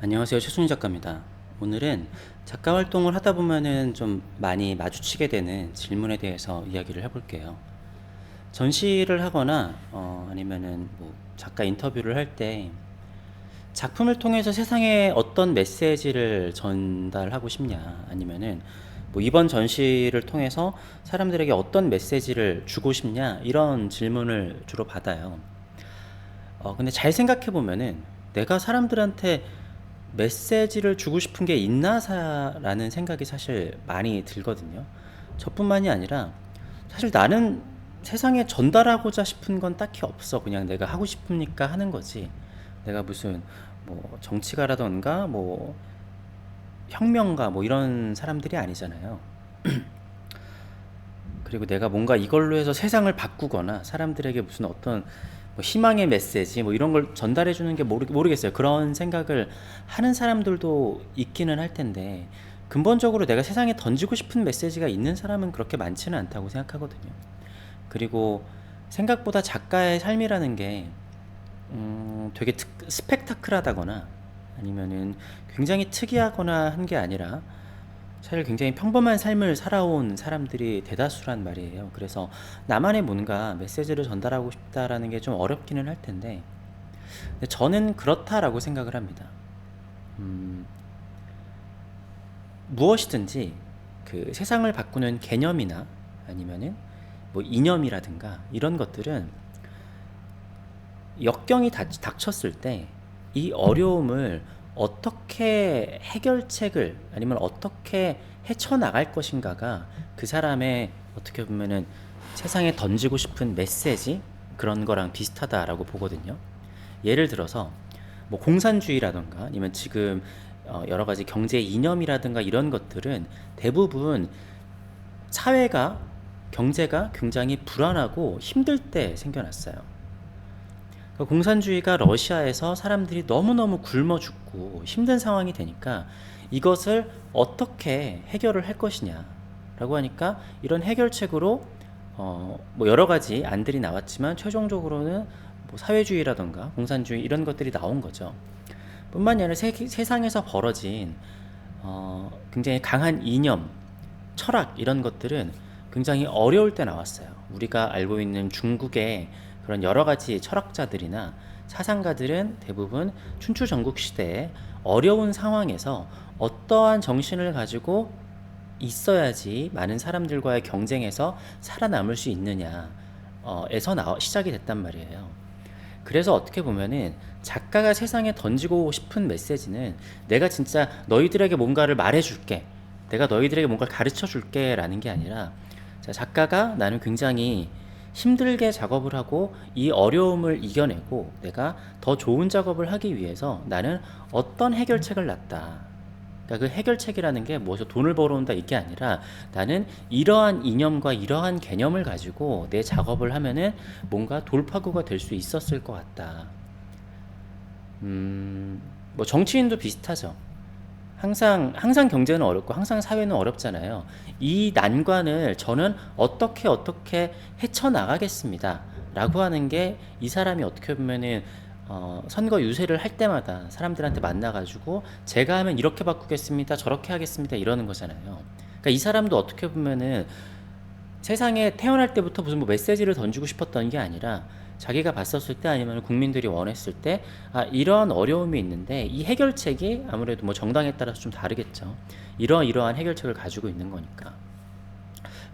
안녕하세요. 최순희 작가입니다. 오늘은 작가 활동을 하다 보면은 좀 많이 마주치게 되는 질문에 대해서 이야기를 해볼게요. 전시를 하거나 아니면은 뭐 작가 인터뷰를 할 때 작품을 통해서 세상에 어떤 메시지를 전달하고 싶냐, 아니면은 뭐 이번 전시를 통해서 사람들에게 어떤 메시지를 주고 싶냐, 이런 질문을 주로 받아요. 근데 잘 생각해 보면은 내가 사람들한테 메시지를 주고 싶은 게 있나라는 생각이 사실 많이 들거든요. 저뿐만이 아니라 사실 나는 세상에 전달하고자 싶은 건 딱히 없어. 그냥 내가 하고 싶으니까 하는 거지. 내가 무슨 뭐 정치가라던가 뭐 혁명가 뭐 이런 사람들이 아니잖아요. 그리고 내가 뭔가 이걸로 해서 세상을 바꾸거나 사람들에게 무슨 어떤 뭐 희망의 메시지 뭐 이런 걸 전달해 주는 게 모르겠어요. 그런 생각을 하는 사람들도 있기는 할 텐데, 근본적으로 내가 세상에 던지고 싶은 메시지가 있는 사람은 그렇게 많지는 않다고 생각하거든요. 그리고 생각보다 작가의 삶이라는 게 되게 스펙타클하다거나 아니면은 굉장히 특이하거나 한 게 아니라 사실 굉장히 평범한 삶을 살아온 사람들이 대다수란 말이에요. 그래서 나만의 뭔가 메시지를 전달하고 싶다라는 게 좀 어렵기는 할 텐데, 근데 저는 그렇다라고 생각을 합니다. 음, 무엇이든지 그 세상을 바꾸는 개념이나 아니면은 뭐 이념이라든가 이런 것들은 역경이 닥쳤을 때 이 어려움을 어떻게 해결책을 아니면 어떻게 헤쳐나갈 것인가가 그 사람의 어떻게 보면은 세상에 던지고 싶은 메시지, 그런 거랑 비슷하다라고 보거든요. 예를 들어서 뭐 공산주의라든가 아니면 지금 여러 가지 경제 이념이라든가 이런 것들은 대부분 사회가, 경제가 굉장히 불안하고 힘들 때 생겨났어요. 그 공산주의가 러시아에서 사람들이 너무너무 굶어 죽고 힘든 상황이 되니까 이것을 어떻게 해결을 할 것이냐라고 하니까 이런 해결책으로 뭐 여러 가지 안들이 나왔지만 최종적으로는 뭐 사회주의라던가 공산주의 이런 것들이 나온 거죠. 뿐만이 아니라 세상에서 벌어진 굉장히 강한 이념, 철학 이런 것들은 굉장히 어려울 때 나왔어요. 우리가 알고 있는 중국의 그런 여러 가지 철학자들이나 사상가들은 대부분 춘추 전국 시대에 어려운 상황에서 어떠한 정신을 가지고 있어야지 많은 사람들과의 경쟁에서 살아남을 수 있느냐에서 시작이 됐단 말이에요. 그래서 어떻게 보면은 작가가 세상에 던지고 싶은 메시지는 내가 진짜 너희들에게 뭔가를 말해줄게, 내가 너희들에게 뭔가를 가르쳐 줄게 라는 게 아니라, 자, 작가가 나는 굉장히 힘들게 작업을 하고 이 어려움을 이겨내고 내가 더 좋은 작업을 하기 위해서 나는 어떤 해결책을 놨다. 그러니까 그 해결책이라는 게 뭐서 돈을 벌어온다 이게 아니라 나는 이러한 이념과 이러한 개념을 가지고 내 작업을 하면은 뭔가 돌파구가 될 수 있었을 것 같다. 뭐 정치인도 비슷하죠. 항상 경제는 어렵고 항상 사회는 어렵잖아요. 이 난관을 저는 어떻게 헤쳐나가겠습니다 라고 하는 게, 이 사람이 어떻게 보면은 선거 유세를 할 때마다 사람들한테 만나가지고 제가 하면 이렇게 바꾸겠습니다, 저렇게 하겠습니다 이러는 거잖아요. 그러니까 이 사람도 어떻게 보면은 세상에 태어날 때부터 무슨 뭐 메시지를 던지고 싶었던 게 아니라 자기가 봤었을 때 아니면 국민들이 원했을 때, 아, 이러한 어려움이 있는데 이 해결책이 아무래도 뭐 정당에 따라서 좀 다르겠죠. 이러한 해결책을 가지고 있는 거니까.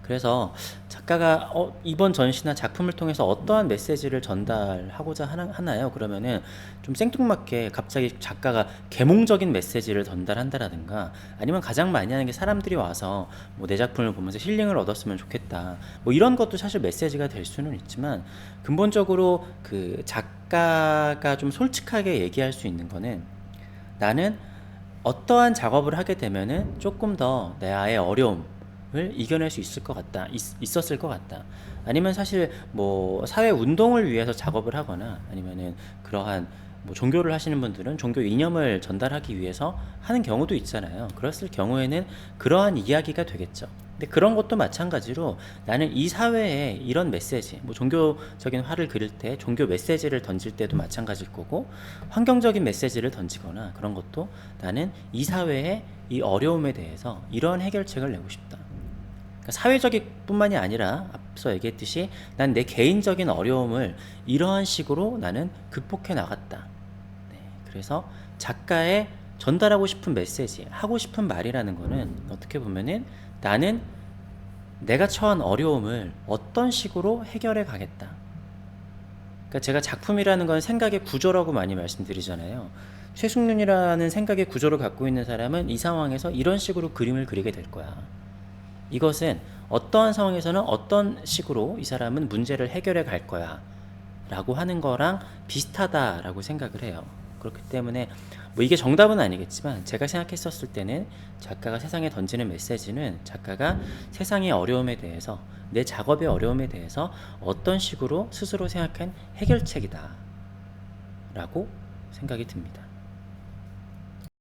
그래서 작가가 이번 전시나 작품을 통해서 어떠한 메시지를 전달하고자 하나요? 그러면은 좀 생뚱맞게 갑자기 작가가 계몽적인 메시지를 전달한다라든가, 아니면 가장 많이 하는 게 사람들이 와서 뭐 내 작품을 보면서 힐링을 얻었으면 좋겠다, 뭐 이런 것도 사실 메시지가 될 수는 있지만, 근본적으로 그 작가가 좀 솔직하게 얘기할 수 있는 거는, 나는 어떠한 작업을 하게 되면은 조금 더 내 아의 어려움을 이겨낼 수 있을 것 같다, 있었을 것 같다. 아니면 사실 뭐 사회 운동을 위해서 작업을 하거나 아니면은 그러한 뭐 종교를 하시는 분들은 종교 이념을 전달하기 위해서 하는 경우도 있잖아요. 그랬을 경우에는 그러한 이야기가 되겠죠. 근데 그런 것도 마찬가지로 나는 이 사회에 이런 메시지, 뭐 종교적인 화를 그릴 때 종교 메시지를 던질 때도 마찬가지일 거고, 환경적인 메시지를 던지거나 그런 것도 나는 이 사회의 이 어려움에 대해서 이런 해결책을 내고 싶다. 그러니까 사회적인 뿐만이 아니라 앞서 얘기했듯이 난 내 개인적인 어려움을 이러한 식으로 나는 극복해 나갔다. 네, 그래서 작가의 전달하고 싶은 메시지, 하고 싶은 말이라는 거는 어떻게 보면은 나는 내가 처한 어려움을 어떤 식으로 해결해 가겠다. 그러니까 제가 작품이라는 건 생각의 구조라고 많이 말씀드리잖아요. 최숙윤이라는 생각의 구조를 갖고 있는 사람은 이 상황에서 이런 식으로 그림을 그리게 될 거야. 이것은 어떠한 상황에서는 어떤 식으로 이 사람은 문제를 해결해 갈 거야 라고 하는 거랑 비슷하다라고 생각을 해요. 그렇기 때문에 뭐 이게 정답은 아니겠지만 제가 생각했었을 때는 작가가 세상에 던지는 메시지는 작가가 세상의 어려움에 대해서, 내 작업의 어려움에 대해서 어떤 식으로 스스로 생각한 해결책이다 라고 생각이 듭니다.